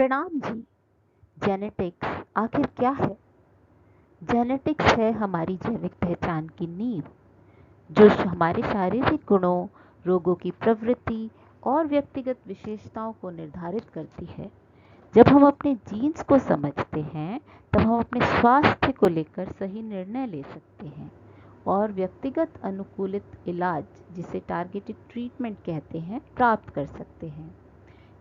प्रणाम जी। जेनेटिक्स आखिर क्या है? जेनेटिक्स है हमारी जैविक पहचान की नींव, जो हमारे शारीरिक गुणों, रोगों की प्रवृत्ति और व्यक्तिगत विशेषताओं को निर्धारित करती है। जब हम अपने जीन्स को समझते हैं, तब हम अपने स्वास्थ्य को लेकर सही निर्णय ले सकते हैं और व्यक्तिगत अनुकूलित इलाज, जिसे टारगेटेड ट्रीटमेंट कहते हैं, प्राप्त कर सकते हैं।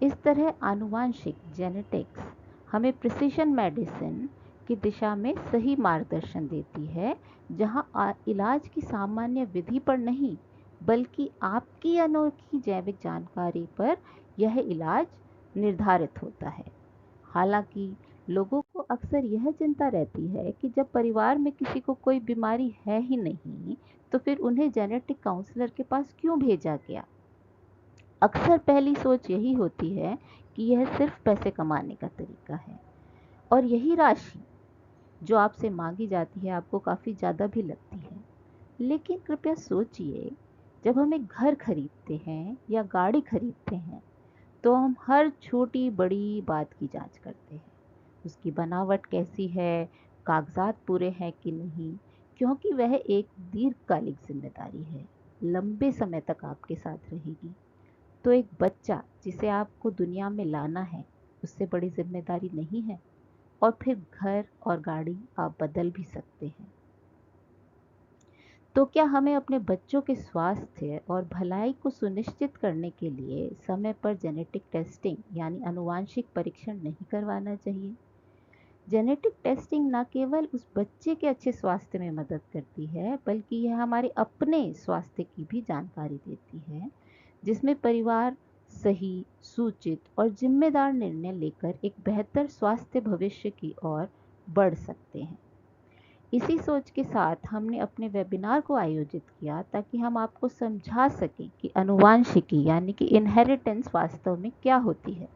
इस तरह आनुवांशिक जेनेटिक्स हमें प्रिसिशन मेडिसिन की दिशा में सही मार्गदर्शन देती है, जहां इलाज की सामान्य विधि पर नहीं, बल्कि आपकी अनोखी जैविक जानकारी पर यह इलाज निर्धारित होता है। हालांकि लोगों को अक्सर यह चिंता रहती है कि जब परिवार में किसी को कोई बीमारी है ही नहीं, तो फिर उन्हें जेनेटिक काउंसलर के पास क्यों भेजा गया। अक्सर पहली सोच यही होती है कि यह सिर्फ पैसे कमाने का तरीका है और यही राशि जो आपसे मांगी जाती है आपको काफ़ी ज़्यादा भी लगती है। लेकिन कृपया सोचिए, जब हम एक घर खरीदते हैं या गाड़ी खरीदते हैं, तो हम हर छोटी बड़ी बात की जांच करते हैं। उसकी बनावट कैसी है, कागजात पूरे हैं कि नहीं, क्योंकि वह एक दीर्घकालिक जिम्मेदारी है, लंबे समय तक आपके साथ रहेगी। तो एक बच्चा जिसे आपको दुनिया में लाना है, उससे बड़ी जिम्मेदारी नहीं है। और फिर घर और गाड़ी आप बदल भी सकते हैं। तो क्या हमें अपने बच्चों के स्वास्थ्य और भलाई को सुनिश्चित करने के लिए समय पर जेनेटिक टेस्टिंग यानी आनुवांशिक परीक्षण नहीं करवाना चाहिए? जेनेटिक टेस्टिंग न केवल उस बच्चे के अच्छे स्वास्थ्य में मदद करती है, बल्कि यह हमारे अपने स्वास्थ्य की भी जानकारी देती है, जिसमें परिवार सही, सूचित और जिम्मेदार निर्णय लेकर एक बेहतर स्वास्थ्य भविष्य की ओर बढ़ सकते हैं। इसी सोच के साथ हमने अपने वेबिनार को आयोजित किया, ताकि हम आपको समझा सकें कि आनुवांशिकी यानी कि इनहेरिटेंस वास्तव में क्या होती है।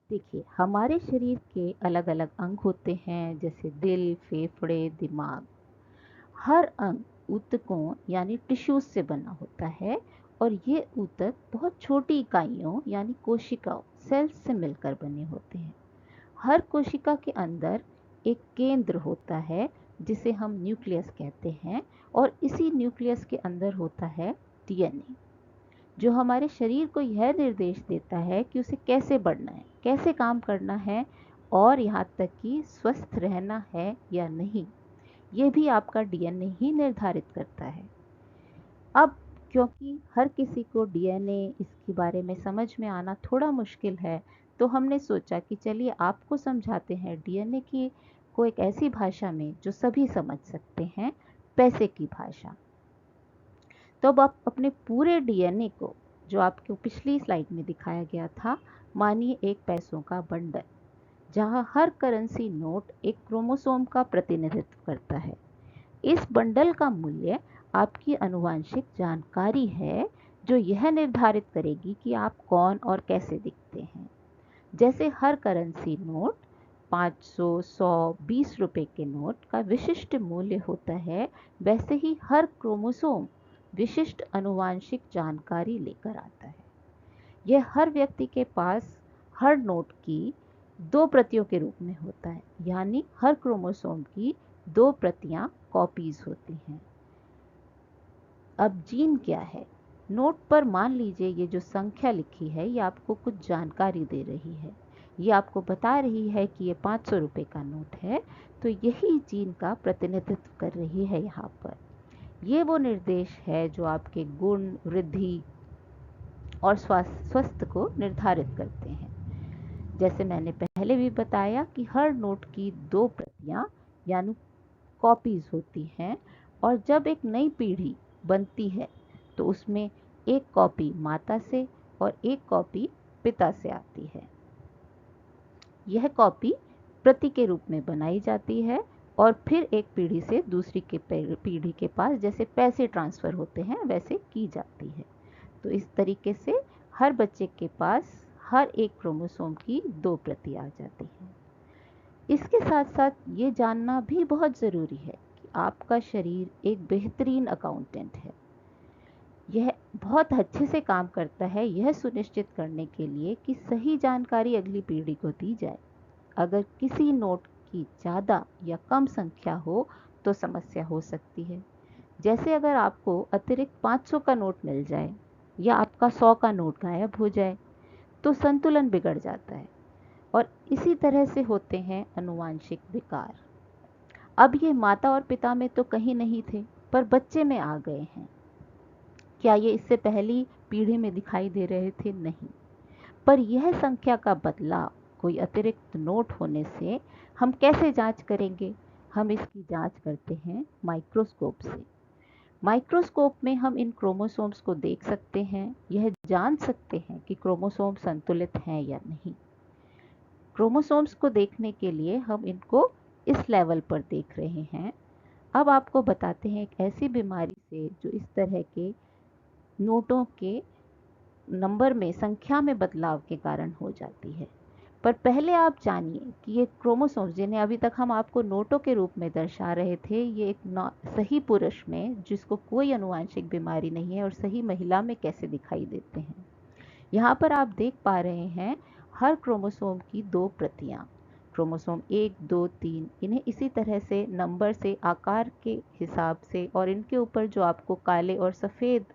देखिए, हमारे शरीर के अलग अलग अंग होते हैं, जैसे दिल, फेफड़े, दिमाग। हर अंग ऊतकों यानी टिश्यूज से बना होता है और ये ऊतक बहुत छोटी इकाइयों यानी कोशिकाओं, सेल्स से मिलकर बने होते हैं। हर कोशिका के अंदर एक केंद्र होता है, जिसे हम न्यूक्लियस कहते हैं, और इसी न्यूक्लियस के अंदर होता है डीएनए, जो हमारे शरीर को यह निर्देश देता है कि उसे कैसे बढ़ना है, कैसे काम करना है और यहाँ तक कि स्वस्थ रहना है या नहीं। ये भी आपका डीएनए ही निर्धारित करता है। अब क्योंकि हर किसी को डीएनए इसके बारे में समझ में आना थोड़ा मुश्किल है, तो हमने सोचा कि चलिए आपको समझाते हैं डीएनए की को एक ऐसी भाषा में जो सभी समझ सकते हैं, पैसे की भाषा। तो अब आप अपने पूरे डीएनए को, जो आपको पिछली स्लाइड में दिखाया गया था, मानिए एक पैसों का बंडल, जहां हर करेंसी नोट एक क्रोमोसोम का प्रतिनिधित्व करता है। इस बंडल का मूल्य आपकी आनुवांशिक जानकारी है, जो यह निर्धारित करेगी कि आप कौन और कैसे दिखते हैं। जैसे हर करेंसी नोट 500, 100, 20 रुपए के नोट का विशिष्ट मूल्य होता है, वैसे ही हर क्रोमोसोम विशिष्ट आनुवांशिक जानकारी लेकर आता है। यह हर व्यक्ति के पास हर नोट की 2 प्रतियों के रूप में होता है, यानी हर क्रोमोसोम की 2 प्रतियां कॉपीज होती हैं। अब जीन क्या है? नोट पर मान लीजिए ये जो संख्या लिखी है, ये आपको कुछ जानकारी दे रही है। ये आपको बता रही है कि ये 500 रुपए का नोट है, तो यही जीन का प्रतिनिधित्व कर रही है यहाँ पर। ये वो निर्देश है जो आपके गुण, वृद्धि और स्वास्थ्य को निर्धारित करते हैं। जैसे मैंने पहले भी बताया कि हर नोट की 2 प्रतियां यानी कॉपीज होती हैं, और जब एक नई पीढ़ी बनती है, तो उसमें एक कॉपी माता से और एक कॉपी पिता से आती है। यह कॉपी प्रति के रूप में बनाई जाती है और फिर एक पीढ़ी से दूसरी के पीढ़ी के पास जैसे पैसे ट्रांसफ़र होते हैं, वैसे की जाती है। तो इस तरीके से हर बच्चे के पास हर एक क्रोमोसोम की 2 प्रति आ जाती हैं। इसके साथ साथ ये जानना भी बहुत ज़रूरी है कि आपका शरीर एक बेहतरीन अकाउंटेंट है। यह बहुत अच्छे से काम करता है यह सुनिश्चित करने के लिए कि सही जानकारी अगली पीढ़ी को दी जाए। अगर किसी नोट की ज़्यादा या कम संख्या हो तो समस्या हो सकती है। जैसे अगर आपको अतिरिक्त 500 का नोट मिल जाए या आपका 100 का नोट गायब हो जाए तो संतुलन बिगड़ जाता है। और इसी तरह से होते हैं अनुवांशिक विकार। अब ये माता और पिता में तो कहीं नहीं थे, पर बच्चे में आ गए हैं। क्या ये इससे पहली पीढ़ी में दिखाई दे रहे थे? नहीं। पर यह संख्या का बदलाव कोई अतिरिक्त नोट होने से हम कैसे जांच करेंगे? हम इसकी जांच करते हैं माइक्रोस्कोप से। माइक्रोस्कोप में हम इन क्रोमोसोम्स को देख सकते हैं, यह जान सकते हैं कि क्रोमोसोम संतुलित हैं या नहीं। क्रोमोसोम्स को देखने के लिए हम इनको इस लेवल पर देख रहे हैं। अब आपको बताते हैं एक ऐसी बीमारी से जो इस तरह के नोटों के नंबर में, संख्या में बदलाव के कारण हो जाती है। पर पहले आप जानिए कि ये क्रोमोसोम्स जिन्हें अभी तक हम आपको नोटों के रूप में दर्शा रहे थे, ये एक सही पुरुष में जिसको कोई आनुवंशिक बीमारी नहीं है और सही महिला में कैसे दिखाई देते हैं। यहाँ पर आप देख पा रहे हैं हर क्रोमोसोम की 2 प्रतियां, क्रोमोसोम 1, 2, 3। इन्हें इसी तरह से नंबर से, आकार के हिसाब से, और इनके ऊपर जो आपको काले और सफ़ेद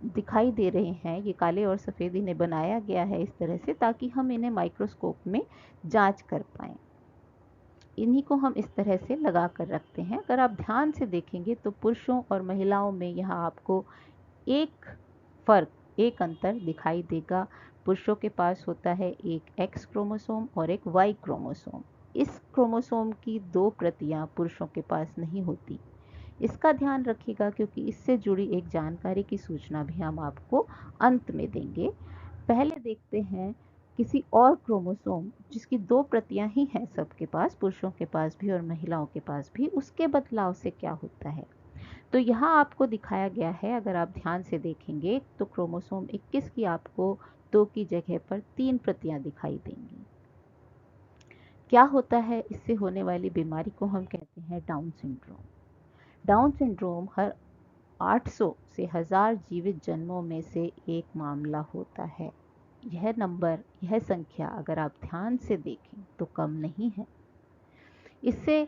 दिखाई दे रहे हैं, ये काले और सफ़ेद इन्हें बनाया गया है इस तरह से ताकि हम इन्हें माइक्रोस्कोप में जांच कर पाएँ। इन्हीं को हम इस तरह से लगा कर रखते हैं। अगर आप ध्यान से देखेंगे तो पुरुषों और महिलाओं में यहाँ आपको एक फ़र्क, एक अंतर दिखाई देगा। पुरुषों के पास होता है एक एक्स क्रोमोसोम और एक वाई क्रोमोसोम। इस क्रोमोसोम की 2 प्रतियां पुरुषों के पास नहीं होती। इसका ध्यान रखिएगा क्योंकि इससे जुड़ी एक जानकारी की सूचना भी हम आपको अंत में देंगे। पहले देखते हैं किसी और क्रोमोसोम जिसकी 2 प्रतियां ही हैं सबके पास, पुरुषों के पास भी और महिलाओं के पास भी, उसके बदलाव से क्या होता है। तो यहाँ आपको दिखाया गया है, अगर आप ध्यान से देखेंगे तो क्रोमोसोम 21 की आपको 2 की जगह पर 3 प्रतियां दिखाई देंगी। क्या होता है? इससे होने वाली बीमारी को हम कहते हैं डाउन सिंड्रोम। डाउन सिंड्रोम हर 800 से 1000 जीवित जन्मों में से एक मामला होता है। यह नंबर, यह संख्या अगर आप ध्यान से देखें तो कम नहीं है। इससे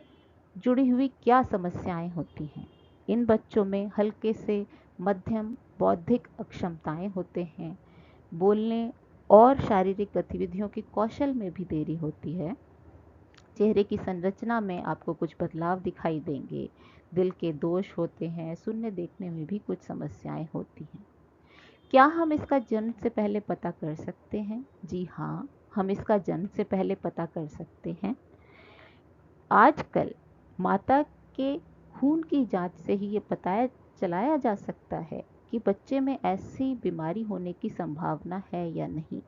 जुड़ी हुई क्या समस्याएं होती हैं? इन बच्चों में हल्के से मध्यम बौद्धिक अक्षमताएं होते हैं। बोलने और शारीरिक गतिविधियों के कौशल में भी देरी होती है। चेहरे की संरचना में आपको कुछ बदलाव दिखाई देंगे। दिल के दोष होते हैं। सुनने देखने में भी कुछ समस्याएं होती हैं। क्या हम इसका जन्म से पहले पता कर सकते हैं? जी हाँ, हम इसका जन्म से पहले पता कर सकते हैं। आजकल माता के खून की जांच से ही ये पता चलाया जा सकता है कि बच्चे में ऐसी बीमारी होने की संभावना है या नहीं।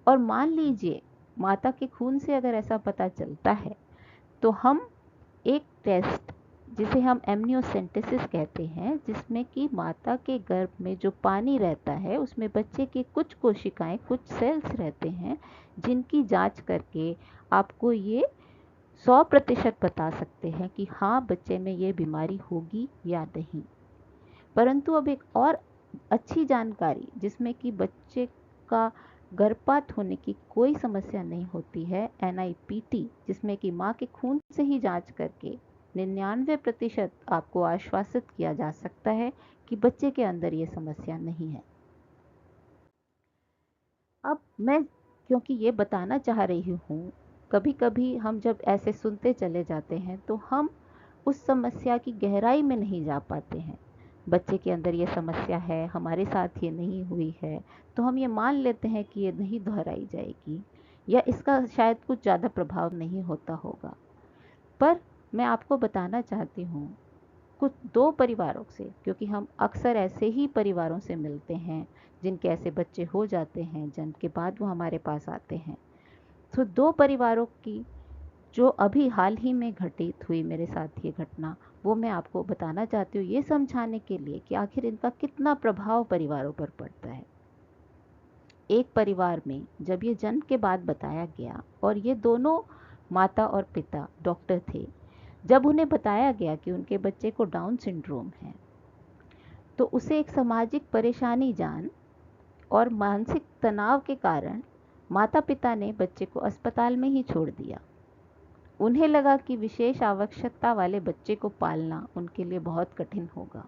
और मान लीजिए माता के खून से अगर ऐसा पता चलता है तो हम एक टेस्ट जिसे हम एमनियोसेंटेसिस कहते हैं, जिसमें कि माता के गर्भ में जो पानी रहता है उसमें बच्चे के कुछ कोशिकाएं, कुछ सेल्स रहते हैं जिनकी जांच करके आपको ये 100% बता सकते हैं कि हाँ, बच्चे में ये बीमारी होगी या नहीं। परंतु अब एक और अच्छी जानकारी जिसमें कि बच्चे का गर्भपात होने की कोई समस्या नहीं होती है, NIPT, जिसमें कि माँ के खून से ही जांच करके 99% आपको आश्वासित किया जा सकता है कि बच्चे के अंदर ये समस्या नहीं है। अब मैं क्योंकि ये बताना चाह रही हूँ, कभी कभी हम जब ऐसे सुनते चले जाते हैं तो हम उस समस्या की गहराई में नहीं जा पाते हैं। बच्चे के अंदर ये समस्या है, हमारे साथ ये नहीं हुई है, तो हम ये मान लेते हैं कि ये नहीं दोहराई जाएगी या इसका शायद कुछ ज़्यादा प्रभाव नहीं होता होगा। पर मैं आपको बताना चाहती हूँ कुछ 2 परिवारों से, क्योंकि हम अक्सर ऐसे ही परिवारों से मिलते हैं जिनके ऐसे बच्चे हो जाते हैं, जन्म के बाद वो हमारे पास आते हैं। तो 2 परिवारों की जो अभी हाल ही में घटित हुई मेरे साथ ये घटना, वो मैं आपको बताना चाहती हूँ ये समझाने के लिए कि आखिर इनका कितना प्रभाव परिवारों पर पड़ता है। एक परिवार में जब ये जन्म के बाद बताया गया और ये दोनों माता और पिता डॉक्टर थे, जब उन्हें बताया गया कि उनके बच्चे को डाउन सिंड्रोम है तो उसे एक सामाजिक परेशानी जान और मानसिक तनाव के कारण माता पिता ने बच्चे को अस्पताल में ही छोड़ दिया। उन्हें लगा कि विशेष आवश्यकता वाले बच्चे को पालना उनके लिए बहुत कठिन होगा।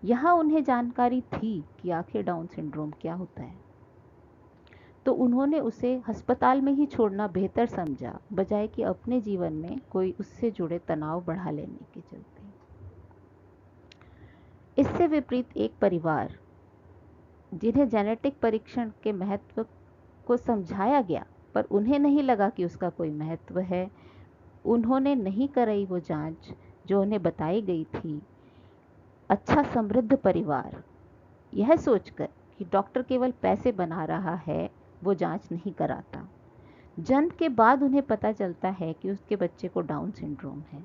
यहाँ उन्हें जानकारी थी कि आखिर डाउन सिंड्रोम क्या होता है, तो उन्होंने उसे अस्पताल में ही छोड़ना बेहतर समझा, बजाय कि अपने जीवन में कोई उससे जुड़े तनाव बढ़ा लेने के चलते। इससे विपरीत एक परिवार, जिन्हें जेनेटिक परीक्षण के महत्व को समझाया गया पर उन्हें नहीं लगा कि उसका कोई महत्व है, उन्होंने नहीं कराई वो जांच जो उन्हें बताई गई थी। अच्छा समृद्ध परिवार यह सोचकर कि डॉक्टर केवल पैसे बना रहा है, वो जांच नहीं कराता। जन्म के बाद उन्हें पता चलता है कि उसके बच्चे को डाउन सिंड्रोम है।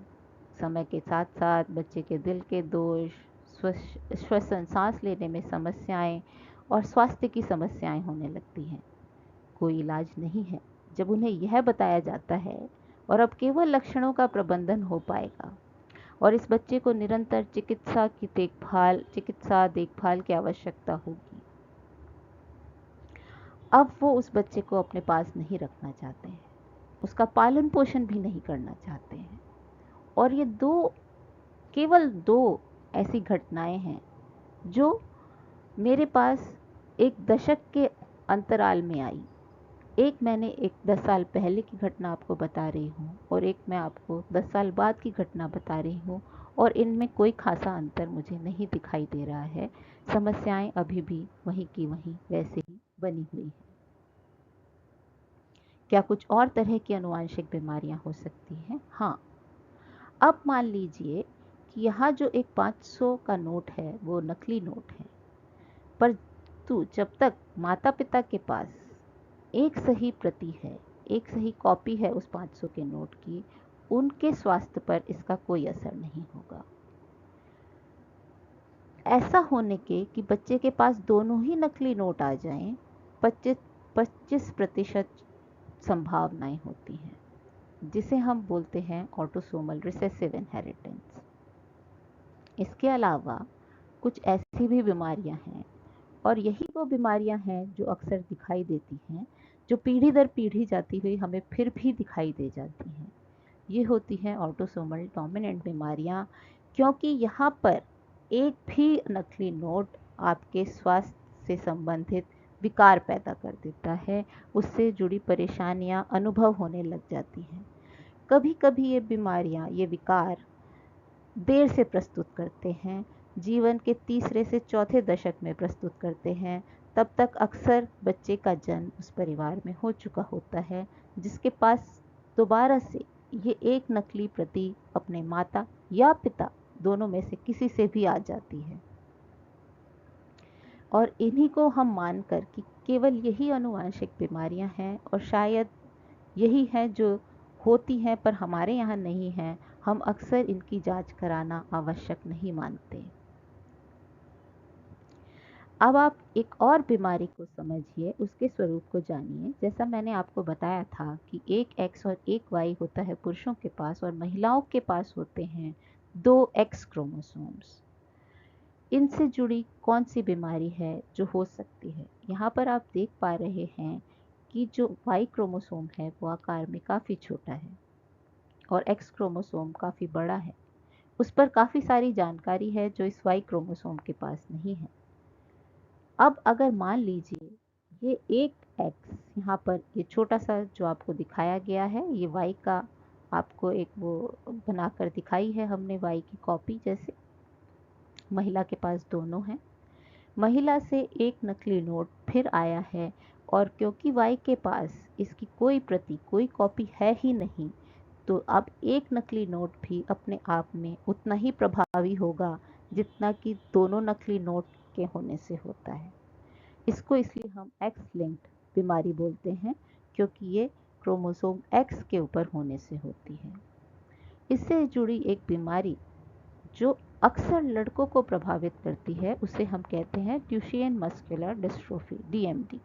समय के साथ साथ बच्चे के दिल के दोष, श्वसन, सांस लेने में समस्याएं और स्वास्थ्य की समस्याएं होने लगती हैं। कोई इलाज नहीं है। जब उन्हें यह बताया जाता है और अब केवल लक्षणों का प्रबंधन हो पाएगा और इस बच्चे को निरंतर चिकित्सा देखभाल की आवश्यकता होगी, अब वो उस बच्चे को अपने पास नहीं रखना चाहते हैं, उसका पालन पोषण भी नहीं करना चाहते हैं। और ये केवल दो ऐसी घटनाएं हैं जो मेरे पास एक दशक के अंतराल में आई। एक मैंने 10 साल पहले की घटना आपको बता रही हूँ और एक मैं आपको 10 साल बाद की घटना बता रही हूँ, और इनमें कोई खासा अंतर मुझे नहीं दिखाई दे रहा है। समस्याएं अभी भी वहीं की वहीं वैसे ही बनी हुई हैं। क्या कुछ और तरह की आनुवांशिक बीमारियां हो सकती हैं? हाँ। अब मान लीजिए कि यहाँ जो एक 500 का नोट है वो नकली नोट है, पर जब तक माता पिता के पास एक सही प्रति है, एक सही कॉपी है उस 500 के नोट की, उनके स्वास्थ्य पर इसका कोई असर नहीं होगा। ऐसा होने के कि बच्चे के पास दोनों ही नकली नोट आ जाएं, 25% संभावनाएं होती हैं, जिसे हम बोलते हैं ऑटोसोमल रिसेसिव इनहेरिटेंस। इसके अलावा कुछ ऐसी भी बीमारियां हैं, और यही वो बीमारियां हैं जो अक्सर दिखाई देती हैं, जो पीढ़ी दर पीढ़ी जाती हुई हमें फिर भी दिखाई दे जाती हैं। ये होती हैं ऑटोसोमल डोमिनेंट बीमारियां, क्योंकि यहाँ पर एक भी नकली नोट आपके स्वास्थ्य से संबंधित विकार पैदा कर देता है, उससे जुड़ी परेशानियां अनुभव होने लग जाती हैं। कभी कभी ये बीमारियां, ये विकार देर से प्रस्तुत करते हैं, जीवन के तीसरे से चौथे दशक में प्रस्तुत करते हैं। तब तक अक्सर बच्चे का जन्म उस परिवार में हो चुका होता है जिसके पास दोबारा से ये एक नकली प्रति अपने माता या पिता दोनों में से किसी से भी आ जाती है। और इन्हीं को हम मानकर कि केवल यही आनुवांशिक बीमारियां हैं और शायद यही हैं जो होती हैं पर हमारे यहाँ नहीं हैं, हम अक्सर इनकी जांच कराना आवश्यक नहीं मानते। अब आप एक और बीमारी को समझिए, उसके स्वरूप को जानिए। जैसा मैंने आपको बताया था कि एक एक्स और एक वाई होता है पुरुषों के पास, और महिलाओं के पास होते हैं 2 एक्स क्रोमोसोम्स। इनसे जुड़ी कौन सी बीमारी है जो हो सकती है? यहाँ पर आप देख पा रहे हैं कि जो वाई क्रोमोसोम है वो आकार में काफ़ी छोटा है और एक्स क्रोमोसोम काफ़ी बड़ा है। उस पर काफ़ी सारी जानकारी है जो इस वाई क्रोमोसोम के पास नहीं है। अब अगर मान लीजिए ये एक एक्स, यहाँ पर ये छोटा सा जो आपको दिखाया गया है, ये वाई का आपको एक वो बनाकर दिखाई है हमने, वाई की कॉपी जैसे। महिला के पास दोनों हैं। महिला से एक नकली नोट फिर आया है, और क्योंकि वाई के पास इसकी कोई प्रति, कोई कॉपी है ही नहीं, तो अब एक नकली नोट भी अपने आप में उतना ही प्रभावी होगा जितना कि दोनों नकली नोट के होने से होता है। इसको इसलिए हम एक्स लिंक्ड बीमारी बोलते हैं, क्योंकि ये क्रोमोसोम एक्स के ऊपर होने से होती है। इससे जुड़ी एक बीमारी जो अक्सर लड़कों को प्रभावित करती है, उसे हम कहते हैं ड्यूशेन मस्कुलर डिस्ट्रोफी, डीएमडी।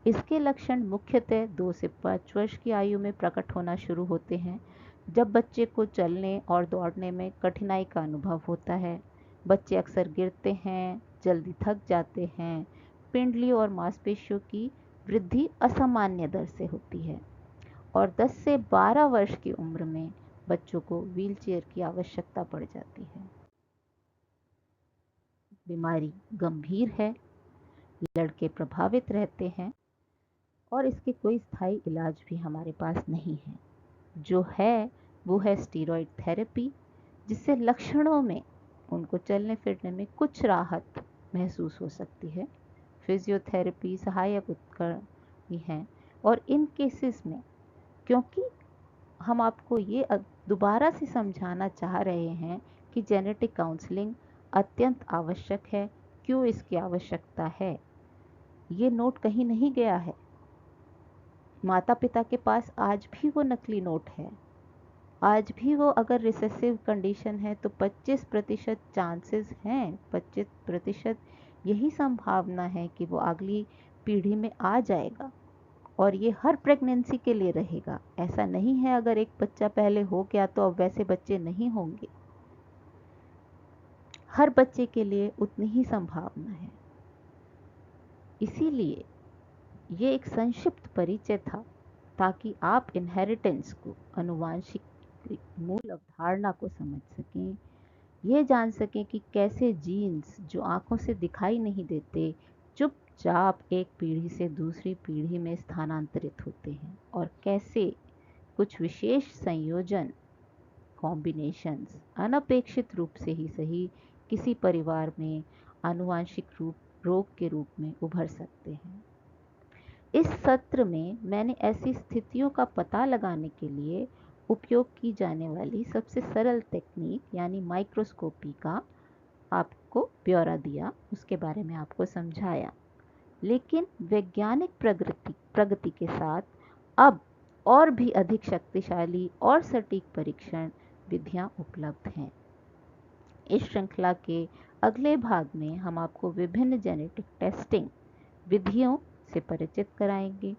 इसके लक्षण मुख्यतः 2 से 5 वर्ष की आयु में प्रकट होना शुरू होते हैं, जब बच्चे को चलने और दौड़ने में कठिनाई का अनुभव होता है। बच्चे अक्सर गिरते हैं, जल्दी थक जाते हैं। पिंडली और मांसपेशियों की वृद्धि असामान्य दर से होती है और 10 से 12 वर्ष की उम्र में बच्चों को व्हीलचेयर की आवश्यकता पड़ जाती है। बीमारी गंभीर है, लड़के प्रभावित रहते हैं और इसके कोई स्थायी इलाज भी हमारे पास नहीं है। जो है वो है स्टीरॉयड थेरेपी, जिससे लक्षणों में उनको चलने फिरने में कुछ राहत महसूस हो सकती है। फिजियोथेरेपी सहायक उपकरण भी हैं और इन केसेस में, क्योंकि हम आपको ये दोबारा से समझाना चाह रहे हैं कि जेनेटिक काउंसलिंग अत्यंत आवश्यक है। क्यों इसकी आवश्यकता है, ये नोट कहीं नहीं गया है। माता पिता के पास आज भी वो नकली नोट है। आज भी वो अगर रिसेसिव कंडीशन है तो 25% चांसेस हैं, 25% यही संभावना है कि वो अगली पीढ़ी में आ जाएगा और ये हर प्रेगनेंसी के लिए रहेगा। ऐसा नहीं है अगर एक बच्चा पहले हो गया तो अब वैसे बच्चे नहीं होंगे। हर बच्चे के लिए उतनी ही संभावना है। इसीलिए ये एक संक्षिप्त परिचय था ताकि आप इनहेरिटेंस को, आनुवांशिक मूल अवधारणा को समझ सकें, ये जान सकें कि कैसे जीन्स जो आंखों से दिखाई नहीं देते चुपचाप एक पीढ़ी से दूसरी पीढ़ी में स्थानांतरित होते हैं और कैसे कुछ विशेष संयोजन, कॉम्बिनेशंस अनपेक्षित रूप से ही सही किसी परिवार में आनुवांशिक रोग के रूप में उभर सकते हैं। इस सत्र में मैंने ऐसी स्थितियों का पता लगाने के लिए उपयोग की जाने वाली सबसे सरल तकनीक यानी माइक्रोस्कोपी का आपको ब्यौरा दिया, उसके बारे में आपको समझाया। लेकिन वैज्ञानिक प्रगति के साथ अब और भी अधिक शक्तिशाली और सटीक परीक्षण विधियां उपलब्ध हैं। इस श्रृंखला के अगले भाग में हम आपको विभिन्न जेनेटिक टेस्टिंग विधियों से परिचित कराएंगे।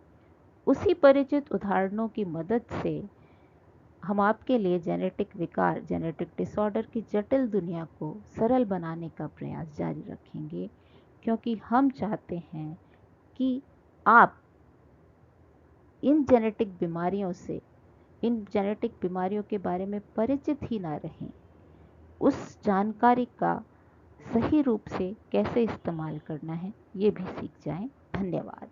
उसी परिचित उदाहरणों की मदद से हम आपके लिए जेनेटिक विकार, जेनेटिक डिसऑर्डर की जटिल दुनिया को सरल बनाने का प्रयास जारी रखेंगे, क्योंकि हम चाहते हैं कि आप इन जेनेटिक बीमारियों के बारे में परिचित ही ना रहें, उस जानकारी का सही रूप से कैसे इस्तेमाल करना है ये भी सीख जाएं। धन्यवाद।